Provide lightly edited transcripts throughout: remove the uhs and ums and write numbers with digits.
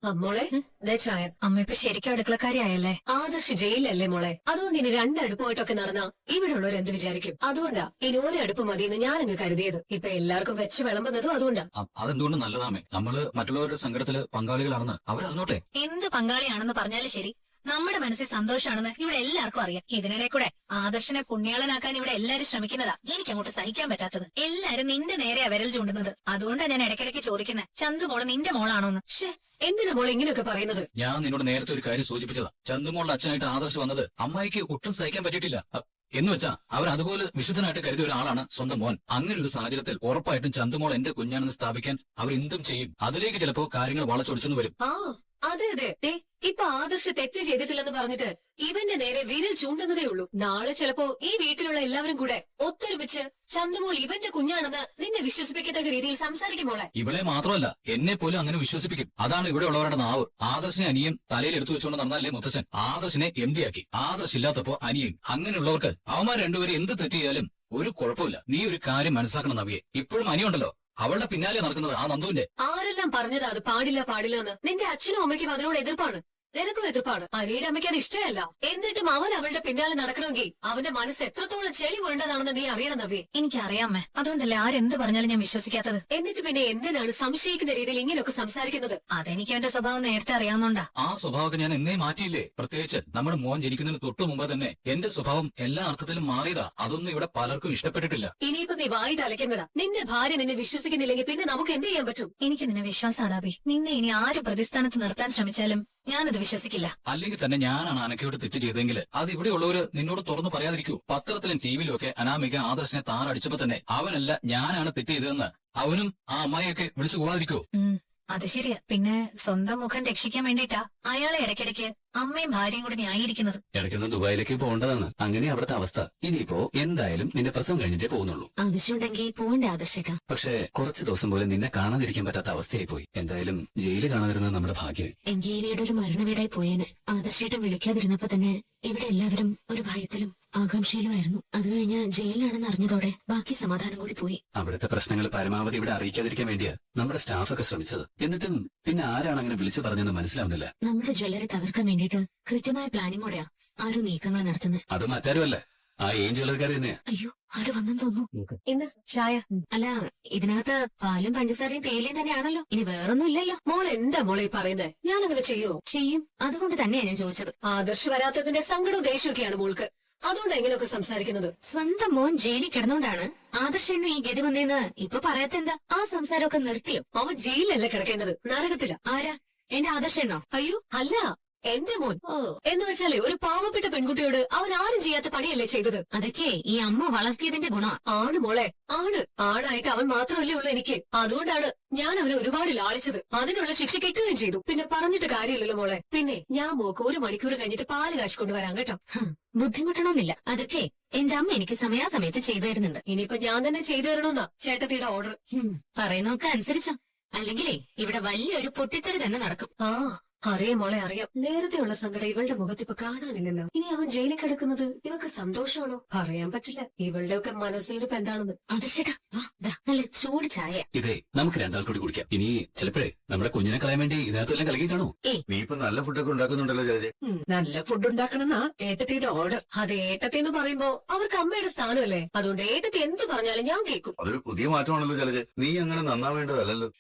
മോളെ ദേ ചായ. അമ്മ ഇപ്പൊ ശരിക്കും അടുക്കളക്കാരിയായല്ലേ? ആദർശ് ജയിലല്ലേ മോളെ, അതുകൊണ്ട് ഇനി രണ്ടടുപ്പായിട്ടൊക്കെ നടന്നാ ഇവിടെ ഉള്ളവർ എന്ത് വിചാരിക്കും? അതുകൊണ്ടാ ഇനി ഒരടുപ്പ് മതിയെന്ന് ഞാനങ്ങ് കരുതിയത്. ഇപ്പൊ എല്ലാവർക്കും വെച്ച് വിളമ്പുന്നതും അതുകൊണ്ടാ. അതെന്തുകൊണ്ട് നല്ലതാമേ, നമ്മള് മറ്റുള്ളവരുടെ സങ്കടത്തില് പങ്കാളികളാണെന്ന് അവരറിഞ്ഞോട്ടെ. എന്ത് പങ്കാളിയാണെന്ന് പറഞ്ഞാലും ശരി, നമ്മുടെ മനസ്സിൽ സന്തോഷാണെന്ന് ഇവിടെ എല്ലാവർക്കും അറിയാം. ഇതിനിടെ കൂടെ ആദർശനെ പുണ്യാളനാക്കാൻ ഇവിടെ എല്ലാരും ശ്രമിക്കുന്നതാ എനിക്ക് അങ്ങോട്ട് സഹിക്കാൻ പറ്റാത്തത്. എല്ലാരും നിന്റെ നേരെയാ വിരൽ ചൂണ്ടുന്നത്. അതുകൊണ്ടാ ഞാൻ ഇടയ്ക്കിടയ്ക്ക് ചോദിക്കുന്നത്, ചന്തുമോള് നിന്റെ മോളാണോന്ന്. എന്തിനാ മോളെ ഇങ്ങനെയൊക്കെ പറയുന്നത്? ഞാൻ നിന്നോട് നേരത്തെ ഒരു കാര്യം സൂചിപ്പിച്ചതാ. ചന്തുമോളുടെ അച്ഛനായിട്ട് ആദർശ് വന്നത് അമ്മായിക്ക് ഒട്ടും സഹിക്കാൻ പറ്റിയിട്ടില്ല എന്ന് വെച്ചാ അവർ അതുപോലെ വിശുദ്ധനായിട്ട് കരുതിയ ഒരാളാണ് സ്വന്തം മോൻ. അങ്ങനെ ഒരു സാഹചര്യത്തിൽ ഉറപ്പായിട്ടും ചന്തുമോൾ എന്റെ കുഞ്ഞാണെന്ന് സ്ഥാപിക്കാൻ അവർ എന്തും ചെയ്യും. അതിലേക്ക് ചിലപ്പോ കാര്യങ്ങൾ വളച്ചൊടിച്ചെന്ന് വരും. അതെ അതെ, ഇപ്പൊ ആദർശ് തെറ്റ് ചെയ്തിട്ടില്ലെന്ന് പറഞ്ഞിട്ട് ഇവന്റെ നേരെ വിരൽ ചൂണ്ടുന്നതേ ഉള്ളൂ. നാളെ ചിലപ്പോ ഈ വീട്ടിലുള്ള എല്ലാവരും കൂടെ ഒത്തൊരുമിച്ച് ചന്തുമോൾ ഇവന്റെ കുഞ്ഞാണെന്ന് നിന്നെ വിശ്വസിപ്പിക്കത്തക്ക രീതിയിൽ സംസാരിക്കും മോളെ. ഇവളെ മാത്രമല്ല എന്നെ പോലും അങ്ങനെ വിശ്വസിപ്പിക്കും. അതാണ് ഇവിടെ ഉള്ളവരുടെ നാവ്. ആദർശിനെ അനിയും തലയിൽ എടുത്തു വെച്ചുകൊണ്ട് നടന്നാലേ മുത്തച്ഛൻ ആദർശിനെ MD ആക്കി. ആദർശ് ഇല്ലാത്തപ്പോ അനിയും. അങ്ങനെയുള്ളവർക്ക് അവന്മാർ രണ്ടുപേരും എന്ത് തെറ്റ് ചെയ്താലും ഒരു കുഴപ്പമില്ല. നീ ഒരു കാര്യം മനസ്സിലാക്കണം നവിയെ, ഇപ്പോഴും അനിയുണ്ടല്ലോ, അവളുടെ പിന്നാലെ നടക്കുന്നത് ആ നന്ദുവിന്റെ. ആരെല്ലാം പറഞ്ഞതാ അത് പാടില്ല എന്ന്? നിന്റെ അച്ഛനും അമ്മയ്ക്കും അതിനോട് എതിർപ്പാണ്, നിനക്കും എതിർപ്പാണ്. അനിയുടെ അമ്മയ്ക്ക് അത് ഇഷ്ടമല്ല. എന്നിട്ടും അവൻ അവളുടെ പിന്നാലെ നടക്കണമെങ്കിൽ അവന്റെ മനസ്സ് എത്രത്തോളം ചെളി വേണ്ടതാണെന്ന് നീ അറിയണം നവ്യെ. എനിക്കറിയാമേ, അതുകൊണ്ടല്ലേ ആരെന്ത് പറഞ്ഞാലും ഞാൻ വിശ്വസിക്കാത്തത്. എന്നിട്ട് പിന്നെ എന്തിനാണ് സംശയിക്കുന്ന രീതിയിൽ ഇങ്ങനെയൊക്കെ സംസാരിക്കുന്നത്? അതെനിക്ക് അവന്റെ സ്വഭാവം നേരത്തെ അറിയാവുന്നോണ്ടാ. ആ സ്വഭാവം ഞാൻ എന്നേ മാറ്റിയില്ലേ. പ്രത്യേകിച്ച് നമ്മുടെ മോൻ ജനിക്കുന്നതിന് തൊട്ടു മുമ്പ് തന്നെ എന്റെ സ്വഭാവം എല്ലാ അർത്ഥത്തിലും മാറിയതാ. അതൊന്നും ഇവിടെ പലർക്കും ഇഷ്ടപ്പെട്ടിട്ടില്ല. ഇനിയിപ്പോ നീ വായിട്ട് അലയ്ക്കണ്ടടാ. നിന്റെ ഭാര്യ നിന്നെ വിശ്വസിക്കുന്നില്ലെങ്കിൽ പിന്നെ നമുക്ക് എന്ത് ചെയ്യാൻ പറ്റും? എനിക്ക് നിന്നെ വിശ്വാസാടാബി. നിന്നെ ഇനി ആര് പ്രതിസ്ഥാനത്ത് നിർത്താൻ ശ്രമിച്ചാലും ഞാനത് വിശ്വസിക്കില്ല. അല്ലെങ്കിൽ തന്നെ ഞാനാണ് അനക്കയോട് തെറ്റ് ചെയ്തെങ്കിൽ അത് ഇവിടെ ഉള്ളവര് നിന്നോട് തുറന്നു പറയാതിരിക്കൂ. പത്രത്തിലും ടിവിയിലും ഒക്കെ അനാമിക ആദർശനെ താറടിച്ചപ്പോ തന്നെ അവനല്ല ഞാനാണ് തെറ്റ് ചെയ്തതെന്ന് അവനും ആ അമ്മായിയൊക്കെ വിളിച്ചു പോവാതിരിക്കോ? അത് ശരിയാ. പിന്നെ സ്വന്തം മുഖം രക്ഷിക്കാൻ വേണ്ടിയിട്ടാ അയാളെ ഇടയ്ക്കിടയ്ക്ക് അമ്മയും ഭാര്യയും കൂടി ന്യായീകരിക്കുന്നത്. ഇടയ്ക്കൊന്ന് ദുബായിലേക്ക് പോകേണ്ടതാണ്. അങ്ങനെ അവിടുത്തെ അവസ്ഥ. ഇനിയിപ്പോ എന്തായാലും നിന്റെ പ്രസവം കഴിഞ്ഞിട്ടേ പോകുന്നുള്ളൂ. ആവശ്യമുണ്ടെങ്കിൽ പോകണ്ട ആദർശേട്ടാ. പക്ഷേ കുറച്ചു ദിവസം പോലും നിന്നെ കാണാതിരിക്കാൻ പറ്റാത്ത അവസ്ഥയായി പോയി. എന്തായാലും ജയില് കാണാതിരുന്നത് നമ്മുടെ ഭാഗ്യം. എങ്കിൽ ഈ വീടൊരു മരണ വീടായി പോയേനെ. ആദർശേട്ടൻ വിളിക്കാതിരുന്നപ്പോ തന്നെ ഇവിടെ എല്ലാവരും ഒരു ഭയത്തിലും ആകാംക്ഷയിലുമായിരുന്നു. അത് കഴിഞ്ഞ് ജയിലിലാണെന്ന് അറിഞ്ഞതോടെ ബാക്കി സമാധാനം കൂടി പോയി. അവിടുത്തെ പ്രശ്നങ്ങൾ പരമാവധി ഇവിടെ അറിയിക്കാതിരിക്കാൻ വേണ്ടിയാ നമ്മുടെ സ്റ്റാഫൊക്കെ ശ്രമിച്ചത്. എന്നിട്ടും പിന്നെ ആരാണ് അങ്ങനെ വിളിച്ചു പറഞ്ഞെന്ന് മനസ്സിലാവുന്നില്ല. നമ്മുടെ ജ്വല്ലറി തകർക്കാൻ വേണ്ടിയിട്ട് കൃത്യമായ പ്ലാനിങ്ങോടെയാ ആരും നീക്കങ്ങൾ നടത്തുന്നത്. അത് മറ്റാരുമല്ല, ആ ജ്വല്ലറിക്കാർ തന്നെയാ. അയ്യോ, ആര് വന്നെന്ന് തോന്നുന്നു. ഇന്ന് ചായ. അല്ല, ഇതിനകത്ത് പാലും പഞ്ചസാരയും തേയിലയും തന്നെയാണല്ലോ, ഇനി വേറൊന്നും ഇല്ലല്ലോ. മോൾ എന്താ മോളെ പറയുന്നത്? ഞാനങ്ങനെ ചെയ്യോ? ചെയ്യും. അതുകൊണ്ട് തന്നെയാ ഞാൻ ചോദിച്ചത്. ആദർശ് വരാത്തതിന്റെ സങ്കടവും ദേഷ്യമൊക്കെയാണ് മോൾക്ക്. അതുകൊണ്ട് എങ്ങനെയൊക്കെ സംസാരിക്കുന്നത്? സ്വന്തം മോൻ ജയിലിൽ കിടന്നുകൊണ്ടാണ് ആദർശനും ഈ ഗതി വന്നേന്ന് ഇപ്പൊ പറയാത്തെന്താ? ആ സംസാരമൊക്കെ നിർത്തിയോ? അവൻ ജയിലല്ല കിടക്കേണ്ടത്, നരകത്തില. ആരാ? എന്റെ ആദർശനോ? അയ്യോ അല്ല, എന്റെ മോൻ. ഓ, എന്ന് വെച്ചാലേ ഒരു പാവപ്പെട്ട പെൺകുട്ടിയോട് അവൻ ആരും ചെയ്യാത്ത പണിയല്ലേ ചെയ്തത്? അതൊക്കെ ഈ അമ്മ വളർത്തിയതിന്റെ ഗുണ. ആണ് മോളെ, ആണ്. ആണായിട്ട് അവൻ മാത്രമല്ലേ ഉള്ളൂ എനിക്ക്. അതുകൊണ്ടാണ് ഞാൻ അവനെ ഒരുപാട് ലാളിച്ചത്. അതിനുള്ള ശിക്ഷ കിട്ടുകയും ചെയ്തു. പിന്നെ പറഞ്ഞിട്ട് കാര്യമില്ലല്ലോ മോളെ. പിന്നെ ഞാൻ മോക്ക് 1 മണിക്കൂർ കഴിഞ്ഞിട്ട് പാല് കാശ് കൊണ്ടുവരാം കേട്ടോ. ബുദ്ധിമുട്ടണമെന്നില്ല. അതൊക്കെ എന്റെ അമ്മ എനിക്ക് സമയാസമയത്ത് ചെയ്തു തരുന്നുണ്ട്. ഇനിയിപ്പോ ഞാൻ തന്നെ ചെയ്തു തരണമെന്നാ ചേട്ടത്തിയുടെ ഓർഡർ. പറയുന്നൊക്കെ അനുസരിച്ചോ, അല്ലെങ്കിലേ ഇവിടെ വലിയൊരു പൊട്ടിത്തെറി തന്നെ നടക്കും. അറിയാം മോളെ, അറിയാം. നേരത്തെയുള്ള സങ്കടം ഇവളുടെ മുഖത്തിപ്പോ കാണാനില്ലല്ലോ. ഇനി അവൻ ജയിലിൽ കിടക്കുന്നത് ഇവക്ക് സന്തോഷമാണോ? പറയാൻ പറ്റില്ല. ഇവളുടെ ഒക്കെ മനസ്സിലിരിപ്പ് എന്താണെന്ന്. ആദർശേട്ടാ, നല്ല ചൂട് ചായ. ഇതേ നമുക്ക് രണ്ടാൾ കൂടി കുടിക്കാം. ഇനി ചിലപ്പോഴേ നമ്മുടെ കുഞ്ഞിനെ കളയാൻ വേണ്ടി ഇതിനകത്തെല്ലാം കലക്കി കാണൂ. നീ ഇപ്പൊ നല്ല ഫുഡൊക്കെ ഉണ്ടാക്കുന്നുണ്ടല്ലോ ജലജ. നല്ല ഫുഡ് ഉണ്ടാക്കണമെന്നാ ഏട്ടത്തിയുടെ ഓർഡർ. അത് ഏട്ടത്തി എന്ന് പറയുമ്പോ അവർക്ക് അമ്മയുടെ സ്ഥാനമല്ലേ. അതുകൊണ്ട് ഏട്ടത്തി എന്ത് പറഞ്ഞാലും ഞാൻ കേൾക്കും. അതൊരു പുതിയ മാറ്റമാണല്ലോ ജലജ. നീ അങ്ങനെ നന്നാവേണ്ടതല്ലോ.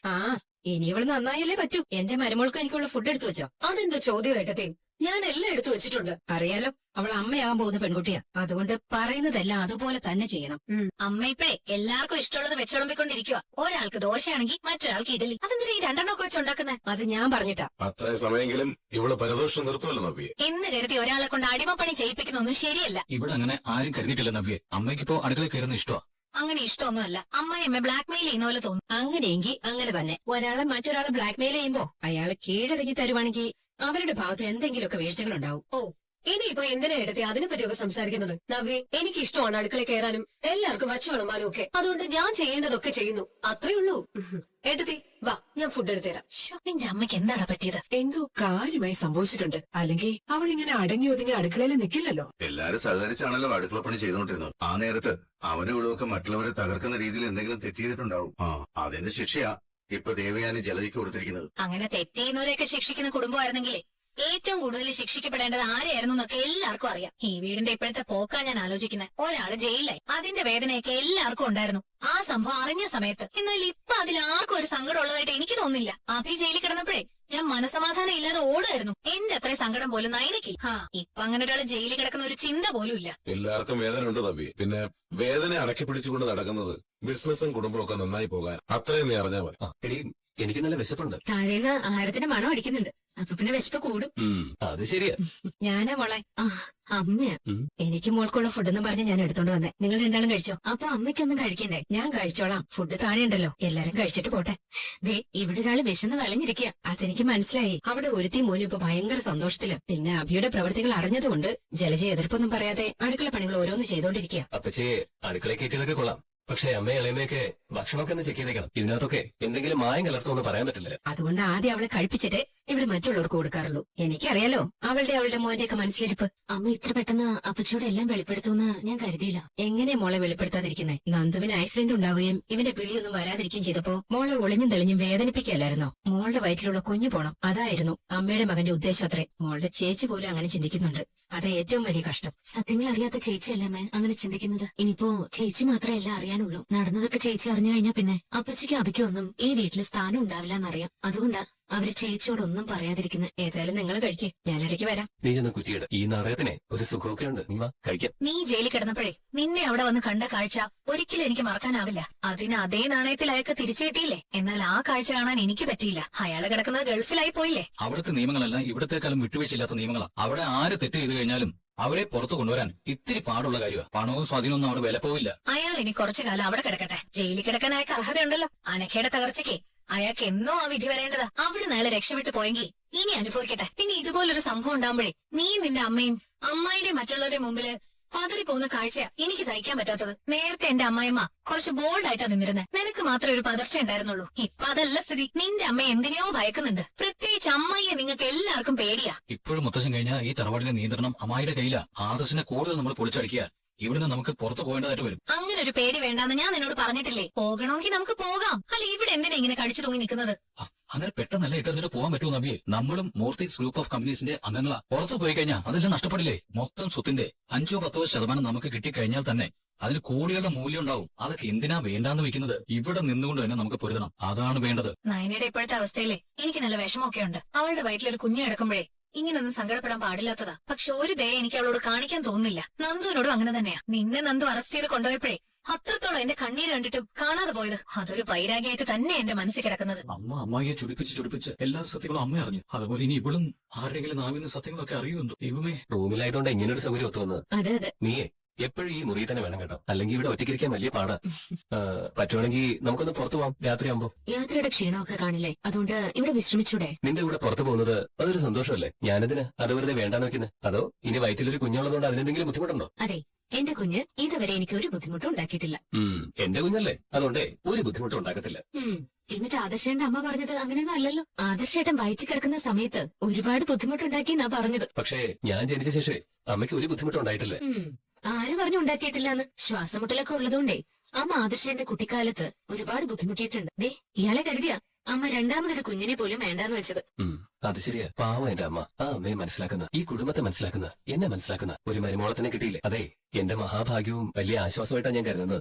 ഇനി ഇവള് നന്നായല്ലേ പറ്റൂ. എന്റെ മരുമോൾക്ക് എനിക്കുള്ള ഫുഡ് എടുത്തു വെച്ചോ? അതെന്തോ ചോദ്യം ഏട്ടത്തി? ഞാൻ എല്ലാം എടുത്തു വെച്ചിട്ടുണ്ട്. അറിയാലോ, അവൾ അമ്മയാകാൻ പോകുന്ന പെൺകുട്ടിയാ. അതുകൊണ്ട് പറയുന്നതെല്ലാം അതുപോലെ തന്നെ ചെയ്യണം. അമ്മ ഇപ്പഴേ എല്ലാവർക്കും ഇഷ്ടമുള്ളത് വെച്ചുളമ്പിക്കൊണ്ടിരിക്കുക. ഒരാൾക്ക് ദോശയാണെങ്കിൽ മറ്റൊരാൾക്ക് ഇഡലി. അതെന്തിനാ ഈ രണ്ടെണ്ണമൊക്കെ വെച്ചുണ്ടാക്കുന്നത്? അത് ഞാൻ പറഞ്ഞിട്ടാ. അത്രയും സമയമെങ്കിലും ഇവള് പരദോഷം നിർത്തുമല്ലോ നവ്യെ. എന്ന് കരുതി ഒരാളെ കൊണ്ട് അടിമപ്പണി ചെയ്യിപ്പിക്കുന്നൊന്നും ശരിയല്ല. ഇവിടെ അങ്ങനെ ആരും കരുതിയിട്ടില്ല നവ്യെ. അമ്മയ്ക്കിപ്പോ അടുക്കളയിൽ കയറുന്ന ഇഷ്ടമാ. അങ്ങനെ ഇഷ്ടമൊന്നുമല്ല. അമ്മയമ്മ ബ്ലാക്ക് മെയിൽ ചെയ്യുന്ന പോലെ തോന്നും. അങ്ങനെയെങ്കിൽ അങ്ങനെ തന്നെ. ഒരാളെ മറ്റൊരാളെ ബ്ലാക്ക് മെയിൽ ചെയ്യുമ്പോ അയാളെ കീഴടക്കി തരുവാണെങ്കിൽ അവരുടെ ഭാഗത്ത് എന്തെങ്കിലുമൊക്കെ വീഴ്ചകളുണ്ടാവും. ഓ, ഇനിയിപ്പോ എന്തിനാ എടുത്തി അതിനെപ്പറ്റിയൊക്കെ സംസാരിക്കുന്നത്? നവ്യെ, എനിക്ക് ഇഷ്ടമാണ് അടുക്കളയിൽ കയറാനും എല്ലാവർക്കും വച്ചു വിളമ്പാനും ഒക്കെ. അതുകൊണ്ട് ഞാൻ ചെയ്യേണ്ടതൊക്കെ ചെയ്യുന്നു, അത്രേ ഉള്ളൂ. ഏട്ടത്തി വാ, ഞാൻ ഫുഡ് എടുത്തുതരാം. എന്റെ അമ്മയ്ക്ക് എന്താണ് പറ്റിയത്? എന്തോ കാര്യമായി സംഭവിച്ചിട്ടുണ്ട്. അല്ലെങ്കിൽ അവൾ ഇങ്ങനെ അടങ്ങി ഒതുങ്ങി അടുക്കളയിൽ നിൽക്കില്ലല്ലോ. എല്ലാരും സഹകരിച്ചാണല്ലോ അടുക്കളപ്പണി ചെയ്തുകൊണ്ടിരുന്നത്. ആ നേരത്ത് അവനും ഇവിടെയൊക്കെ മറ്റുള്ളവരെ തകർക്കുന്ന രീതിയിൽ എന്തെങ്കിലും തെറ്റ് ചെയ്തിട്ടുണ്ടാവും. അതിന്റെ ശിക്ഷയാ ഇപ്പൊ ദേവയാനി ജലജയ്ക്ക് കൊടുത്തിരിക്കുന്നത്. അങ്ങനെ തെറ്റ് ചെയ്യുന്നവരെയൊക്കെ ശിക്ഷിക്കുന്ന കുടുംബമായിരുന്നെങ്കിലേ ഏറ്റവും കൂടുതൽ ശിക്ഷിക്കപ്പെടേണ്ടത് ആരെയായിരുന്നു എന്നൊക്കെ എല്ലാവർക്കും അറിയാം. ഈ വീടിന്റെ ഇപ്പോഴത്തെ പോക്കാ ഞാൻ ആലോചിക്കുന്നത്. ഒരാള് ജയിലിലായി, അതിന്റെ വേദനയൊക്കെ എല്ലാവർക്കും ഉണ്ടായിരുന്നു ആ സംഭവം അറിഞ്ഞ സമയത്ത്. എന്നാൽ ഇപ്പൊ അതിൽ ആർക്കും ഒരു സങ്കടം ഉള്ളതായിട്ട് എനിക്ക് തോന്നുന്നില്ല. അഭി ജയിലിൽ കിടന്നപ്പോഴേ ഞാൻ മനസമാധാനം ഇല്ലാതെ ഓടുമായിരുന്നു. എന്റെ അത്രയും സങ്കടം പോലും നയനക്കില്ല. ഇപ്പൊ അങ്ങനെ ഒരാള് ജയിലിൽ കിടക്കുന്ന ഒരു ചിന്ത പോലും ഇല്ല. എല്ലാവർക്കും വേദന ഉണ്ട് നബിയെ. പിന്നെ വേദന അടക്കി പിടിച്ചുകൊണ്ട് നടക്കുന്നത് ബിസിനസ്സും കുടുംബവും ഒക്കെ നന്നായി പോകാൻ അത്രയും നീ അറിഞ്ഞാൽ മതി. എടി എനിക്ക് നല്ല വിശപ്പുണ്ട്. താഴേന്ന് ആഹാരത്തിന്റെ മണം അടിക്കുന്നുണ്ട്. അപ്പൊ പിന്നെ വിശപ്പ് കൂടും. അത് ശരിയാ. ഞാനാ മോളെ. അമ്മയാ. ഉം. എനിക്ക് മോൾക്കുള്ള ഫുഡെന്ന് പറഞ്ഞ് ഞാൻ എടുത്തോണ്ട് വന്നേ. നിങ്ങൾ രണ്ടാളും കഴിച്ചോ? അപ്പൊ അമ്മയ്ക്കൊന്നും കഴിക്കണ്ടേ? ഞാൻ കഴിച്ചോളാം. ഫുഡ് താഴെ ഉണ്ടല്ലോ, എല്ലാരും കഴിച്ചിട്ട് പോട്ടെ. ദേ ഇവിടെ ഒരാള് വിശന്ന് വലഞ്ഞിരിക്കുക. അതെനിക്ക് മനസ്സിലായി. അവിടെ ഒരുത്തി മോനും ഇപ്പൊ ഭയങ്കര സന്തോഷത്തില്. പിന്നെ അഭിയുടെ പ്രവൃത്തികൾ അറിഞ്ഞതുകൊണ്ട് ജലജ എതിർപ്പൊന്നും പറയാതെ അടുക്കള പണികൾ ഓരോന്ന് ചെയ്തോണ്ടിരിക്കുക. അപ്പച്ചേ അടുക്കളയിൽ കയറ്റിയതൊക്കെ കൊള്ളാം. പക്ഷെ അമ്മയെ ഇളയമയൊക്കെ ഭക്ഷണമൊക്കെ ഒന്ന് ചെക്ക് ചെയ്തേക്കണം. ഇതിനകത്തൊക്കെ എന്തെങ്കിലും മായം കലർത്തുമെന്ന് പറയാൻ പറ്റില്ല. അതുകൊണ്ട് ആദ്യം അവളെ കഴിപ്പിച്ചിട്ട് ഇവിടെ മറ്റുള്ളവർക്ക് കൊടുക്കാറുള്ളൂ. എനിക്കറിയാലോ അവളുടെ മോന്റെയൊക്കെ മനസ്സിലിരിപ്പ്. അമ്മ ഇത്ര പെട്ടെന്ന് അപ്പച്ചിയോട് എല്ലാം വെളിപ്പെടുത്തുമെന്ന് ഞാൻ കരുതിയില്ല. എങ്ങനെ മോളെ വെളിപ്പെടുത്താതിരിക്കുന്നേ? നന്ദുവിന് ആക്സിഡന്റ് ഉണ്ടാവുകയും ഇവന്റെ പിടിയൊന്നും വരാതിരിക്കുകയും ചെയ്തപ്പോ മോളെ ഒളിഞ്ഞും തെളിഞ്ഞും വേദനിപ്പിക്കല്ലായിരുന്നോ? മോളുടെ വയറ്റിലുള്ള കുഞ്ഞു പോണം, അതായിരുന്നു അമ്മയുടെ മകന്റെ ഉദ്ദേശം അത്രേ. മോളുടെ ചേച്ചി പോലും അങ്ങനെ ചിന്തിക്കുന്നുണ്ട്. അതാ ഏറ്റവും വലിയ കഷ്ടം. സത്യങ്ങൾ അറിയാത്ത ചേച്ചിയല്ലേ അങ്ങനെ ചിന്തിക്കുന്നത്. ഇനിയിപ്പോ ചേച്ചി മാത്രമല്ല അറിയാനുള്ളൂ. നടന്നതൊക്കെ ചേച്ചി അറിഞ്ഞു കഴിഞ്ഞാൽ പിന്നെ അപ്പച്ചിക്കും അബിക്കും ഒന്നും ഈ വീട്ടിൽ സ്ഥാനം ഉണ്ടാവില്ല എന്നറിയാം. അതുകൊണ്ടാ അവര് ചേച്ചിയോടൊന്നും പറയാതിരിക്കുന്നത്. ഏതായാലും നിങ്ങൾ കഴിക്കേ, ഞാനിടയ്ക്ക് വരാം. നീ ചെന്ന് കുറ്റിയിട. ഈ നാടകത്തിനെ ഒരു സുഖമൊക്കെ ഉണ്ട്. നീ വാ, കഴിക്കാം. നീ ജയിലിൽ കിടന്നപ്പോഴേ നിന്നെ അവിടെ വന്ന് കണ്ട കാഴ്ച ഒരിക്കലും എനിക്ക് മറക്കാനാവില്ല. അതിന് അതേ നാണയത്തിൽ അയാൾക്ക് തിരിച്ചു കിട്ടിയില്ലേ? എന്നാൽ ആ കാഴ്ച കാണാൻ എനിക്ക് പറ്റിയില്ല. അയാള് കിടക്കുന്നത് ഗൾഫിലായി പോയില്ലേ? അവിടുത്തെ നിയമങ്ങളെല്ലാം ഇവിടത്തെക്കാളും വിട്ടുവീഴ്ചയില്ലാത്ത നിയമങ്ങളാണ്. അവിടെ ആര് തെറ്റ് ചെയ്ത് കഴിഞ്ഞാലും അവരെ പുറത്തു കൊണ്ടുവരാൻ ഇത്തിരി പാടുള്ള കാര്യമാണ്. പണവും സ്വാധീനമൊന്നും അവിടെ വില പോവില്ല. അയാൾ ഇനി കുറച്ചു കാലം അവിടെ കിടക്കട്ടെ. ജയിലിൽ കിടക്കാൻ അയാൾക്ക് അർഹതയുണ്ടല്ലോ. അനക്കയുടെ തകർച്ചയ്ക്ക് അയാൾക്ക് എന്നോ ആ വിധി വരേണ്ടതാ. അവിടെ നാളെ രക്ഷപ്പെട്ടു പോയെങ്കിൽ ഇനി അനുഭവിക്കട്ടെ. പിന്നെ ഇതുപോലൊരു സംഭവം ഉണ്ടാകുമ്പോഴേ നീ നിന്റെ അമ്മയും അമ്മായിയുടെ മറ്റുള്ളവരുടെ മുമ്പില് പതറിപ്പോകുന്ന കാഴ്ച എനിക്ക് സഹിക്കാൻ പറ്റാത്തത്. നേരത്തെ എന്റെ അമ്മായിമ്മ കുറച്ച് ബോൾഡായിട്ടാ നിന്നിരുന്നത്. നിനക്ക് മാത്രമേ ഒരു പതർച്ച ഉണ്ടായിരുന്നുള്ളൂ. ഇപ്പൊ അതല്ല സ്ഥിതി. നിന്റെ അമ്മ എന്തിനെയോ ഭയക്കുന്നുണ്ട്. പ്രത്യേകിച്ച് അമ്മായിയെ നിങ്ങൾക്ക് എല്ലാവർക്കും പേടിയാ. ഇപ്പോഴും മുത്തശ്ശൻ കഴിഞ്ഞാൽ ഈ തറവാടിന്റെ നിയന്ത്രണം അമ്മായിയുടെ കയ്യിലാ. ആദർശിനെ കൂടുതൽ നമ്മൾ പൊളിച്ചടിക്കുക. ഇവിടുന്ന് നമുക്ക് പുറത്തു പോകേണ്ടതായിട്ട് വരും. അങ്ങനെ ഒരു പേടി വേണ്ടാന്ന് ഞാൻ നിന്നോട് പറഞ്ഞിട്ടില്ലേ? പോകണമെങ്കിൽ നമുക്ക് പോകാം. അല്ല ഇവിടെ എന്തിനാ ഇങ്ങനെ കടിച്ചു തൂങ്ങി നിൽക്കുന്നത്? അങ്ങനെ പെട്ടെന്നല്ല ഇട്ടെറിഞ്ഞിട്ട് പോകാൻ പറ്റുമോ നബിയെ? നമ്മളും മൂർത്തീസ് ഗ്രൂപ്പ് ഓഫ് കമ്പനീസിന്റെ അംഗങ്ങളാ. പുറത്തു പോയി കഴിഞ്ഞാൽ അതെല്ലാം നഷ്ടപ്പെടില്ലേ? മൊത്തം സ്വത്തിന്റെ 5-10% നമുക്ക് കിട്ടിക്കഴിഞ്ഞാൽ തന്നെ അതിന് കോടികളുടെ മൂല്യം ഉണ്ടാവും. അതൊക്കെ എന്തിനാ വേണ്ടാന്ന് വെക്കുന്നത്? ഇവിടെ നിന്നുകൊണ്ട് തന്നെ നമുക്ക് പൊരുതണം. അതാണ് വേണ്ടത്. നയനയുടെ ഇപ്പോഴത്തെ അവസ്ഥയിലെ എനിക്ക് നല്ല വിഷമമൊക്കെ ഉണ്ട്. അവളുടെ വയറ്റിലൊരു കുഞ്ഞ് കിടക്കുമ്പോഴേ ഇങ്ങനൊന്നും സങ്കടപ്പെടാൻ പാടില്ലാത്തതാ. പക്ഷെ ഒരു ദയ എനിക്ക് അവളോട് കാണിക്കാൻ തോന്നുന്നില്ല. നന്ദുവിനോടും അങ്ങനെ തന്നെയാ. നിന്നെ നന്ദു അറസ്റ്റ് ചെയ്ത് കൊണ്ടുപോയപ്പോഴേ അത്രത്തോളം എന്റെ കണ്ണീര് കണ്ടിട്ടും കാണാതെ പോയത് അതൊരു വൈരാഗ്യമായിട്ട് തന്നെ എന്റെ മനസ്സിൽ കിടക്കുന്നത്. അമ്മായിയെ ചുടിപ്പിച്ച് എല്ലാ സത്യങ്ങളും അമ്മ അറിഞ്ഞു. അതുപോലെ ഇനി ഇവളും ആരുടെങ്കിലും നാവിന്ന് സത്യങ്ങളൊക്കെ അറിയുന്നുണ്ടോ? ദൈവമേ, റൂമിലായതുകൊണ്ട് ഇങ്ങനൊരു സൗകര്യം ഒത്തുവന്നത്. അതെ അതെ. നീയേ എപ്പോഴും ഈ മുറിയിൽ തന്നെ വേണം കേട്ടോ. അല്ലെങ്കിൽ ഇവിടെ ഒറ്റയ്ക്കിരിക്കാൻ വലിയ പാടാ. പറ്റുവാണെങ്കിൽ നമുക്കൊന്ന് പുറത്തു പോവാം രാത്രിയാകുമ്പോ. യാത്രയുടെ ക്ഷീണമൊക്കെ കാണില്ലേ? അതുകൊണ്ട് ഇവിടെ വിശ്രമിച്ചൂടെ? നിന്റെ കൂടെ പുറത്തു പോകുന്നത് അതൊരു സന്തോഷമല്ലേ? ഞാനതിന് അത് വെറുതെ വേണ്ടാന്ന് വെക്കുന്നത്. അതോ ഇനി വയറ്റിലൊരു കുഞ്ഞുള്ളതുകൊണ്ട് അതിനെന്തെങ്കിലും ബുദ്ധിമുട്ടുണ്ടോ? അതെ, എന്റെ കുഞ്ഞ് ഇതുവരെ എനിക്ക് ഒരു ബുദ്ധിമുട്ടും ഉണ്ടാക്കിയിട്ടില്ല. എന്റെ കുഞ്ഞല്ലേ, അതുകൊണ്ടേ ഒരു ബുദ്ധിമുട്ടും ഉണ്ടാക്കത്തില്ല. എന്നിട്ട് ആദർശേന്റെ അമ്മ പറഞ്ഞത് അങ്ങനെയൊന്നും അല്ലല്ലോ. ആദർശേട്ടൻ വയറ്റിൽ കിടക്കുന്ന സമയത്ത് ഒരുപാട് ബുദ്ധിമുട്ടുണ്ടാക്കി എന്നാ പറഞ്ഞത്. പക്ഷേ ഞാൻ ജനിച്ച ശേഷമേ അമ്മയ്ക്ക് ഒരു ബുദ്ധിമുട്ടും ഉണ്ടായിട്ടില്ലേ. ആര് പറഞ്ഞു ഉണ്ടാക്കിയിട്ടില്ലാന്ന്? ശ്വാസമുട്ടലൊക്കെ ഉള്ളതുകൊണ്ടേ അമ്മ ആദർശേന്റെ കുട്ടിക്കാലത്ത് ഒരുപാട് ബുദ്ധിമുട്ടിയിട്ടുണ്ട്. ദേ ഇയാളെ കരുതിയാ അമ്മ രണ്ടാമതൊരു കുഞ്ഞിനെ പോലും വേണ്ടാന്ന് വെച്ചത്. അത് ശരിയാ. പാവം എന്റെ അമ്മ. ആ അമ്മയെ മനസ്സിലാക്കുന്ന, ഈ കുടുംബത്തെ മനസ്സിലാക്കുന്ന, എന്നെ മനസ്സിലാക്കുന്ന ഒരു മരുമോളത്തിനെ കിട്ടിയില്ലേ? അതെ, എന്റെ മഹാഭാഗ്യവും വലിയ ആശ്വാസമായിട്ടാണ് ഞാൻ കരുതുന്നത്.